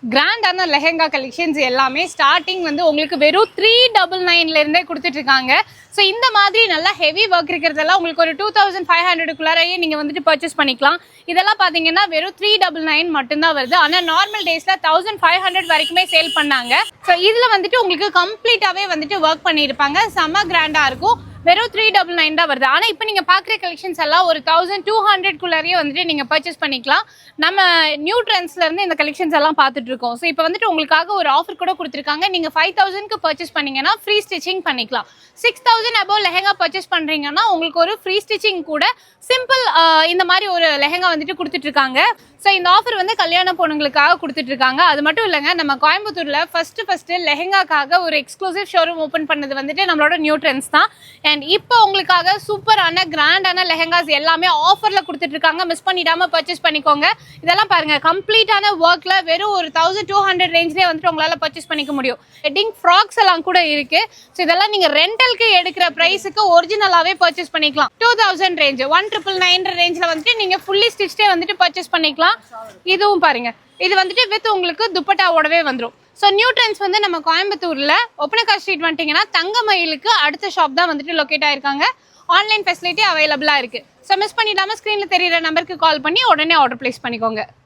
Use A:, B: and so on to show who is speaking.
A: கிராண்டான லெஹெங்கா கலெக்ஷன்ஸ் எல்லாமே ஸ்டார்டிங் வந்து உங்களுக்கு வெறும் 399 இருந்தே கொடுத்துட்டு இருக்காங்க. ஸோ இந்த மாதிரி நல்லா ஹெவி ஒர்க் இருக்கிறதெல்லாம் உங்களுக்கு ஒரு 2500க்குள்ளாரையே நீங்கள் வந்துட்டு பர்ச்சேஸ் பண்ணிக்கலாம். இதெல்லாம் பார்த்தீங்கன்னா வெறும் 399 மட்டும்தான் வருது. ஆனால் நார்மல் டேஸில் 1500 வரைக்குமே சேல் பண்ணாங்க. ஸோ இதில் வந்துட்டு உங்களுக்கு கம்ப்ளீட்டாகவே வந்துட்டு ஒர்க் பண்ணியிருப்பாங்க. செம்ம கிராண்டாக இருக்கும். வெறும் 399 தான் வருது. ஆனால் இப்போ நீங்கள் பார்க்குற கலெக்ஷன்ஸ் எல்லாம் ஒரு 1200க்குள்ளாரையே வந்துட்டு நீங்கள் பர்ச்சேஸ் பண்ணிக்கலாம். நம்ம நியூ ட்ரெண்ட்ஸ்லேருந்து இந்த கலெக்ஷன்ஸ் எல்லாம் பார்த்துட்டு இருக்கோம். ஸோ இப்போ வந்துட்டு உங்களுக்காக ஒரு ஆஃபர் கூட கொடுத்துருக்காங்க. நீங்கள் 5000க்கு பர்ச்சேஸ் பண்ணீங்கன்னா ஃப்ரீ ஸ்டிச்சிங் பண்ணிக்கலாம். 6000 அபோவ் லெஹெங்கா பர்ச்சேஸ் பண்ணுறீங்கன்னா உங்களுக்கு ஒரு ஃப்ரீ ஸ்டிச்சிங் கூட சிம்பிள் இந்த மாதிரி ஒரு லெஹெங்கா வந்துட்டு கொடுத்துட்ருக்காங்க. ஸோ இந்த ஆஃபர் வந்து கல்யாண பொண்ணுங்களுக்காக கொடுத்துட்ருக்காங்க. அது மட்டும் இல்லைங்க, நம்ம கோயம்புத்தூரில் ஃபஸ்ட்டு லெஹெங்காக்காக ஒரு எக்ஸ்க்ளூசிவ் ஷோரூம் ஓப்பன் பண்ணது வந்துட்டு நம்மளோட நியூ ட்ரெண்ட்ஸ் தான். அண்ட் இப்போ உங்களுக்காக சூப்பரான கிராண்டான லெஹெங்காஸ் எல்லாமே ஆஃபரில் கொடுத்துட்ருக்காங்க. மிஸ் பண்ணிடாமல் பர்ச்சேஸ் பண்ணிக்கோங்க. இதெல்லாம் பாருங்கள், கம்ப்ளீட்டான ஒர்க்கில் வெறும் ஒரு 1200 ரேஞ்சிலே வந்துட்டு உங்களால் பர்ச்சேஸ் பண்ணிக்க முடியும். வெட்டிங் ஃப்ராக்ஸ் எல்லாம் கூட இருக்குது. ஸோ இதெல்லாம் நீங்கள் ரெண்டலுக்கு எடுக்கிற ப்ரைஸுக்கு ஒரிஜினலாகவே பர்ச்சேஸ் பண்ணிக்கலாம். 2000 ரேஞ்சு 1999 ரேஞ்சில் வந்துட்டு நீங்கள் ஃபுல்லி ஸ்டிச்சே வந்துட்டு பர்ச்சேஸ் பண்ணிக்கலாம். இதுவும் பாருங்க, இது வந்துட்டு வித் உங்களுக்கு துப்பட்டாவோடவே வந்துடும். ஸோ நியூ ட்ரெண்ட்ஸ் வந்து நம்ம கோயம்புத்தூர்ல ஒப்பனக்கார் ஸ்ட்ரீட் வந்துட்டீங்கன்னா தங்கமயிலுக்கு அடுத்த ஷாப் தான் வந்துட்டு லொக்கேட் ஆயிருக்காங்க. ஆன்லைன் ஃபெசிலிட்டி அவைலபிளா இருக்கு. ஸோ மிஸ் பண்ணிடாம ஸ்க்ரீன்ல தெரியுற நம்பருக்கு கால் பண்ணி உடனே ஆர்டர் பிளேஸ் பண்ணிக்கோங்க.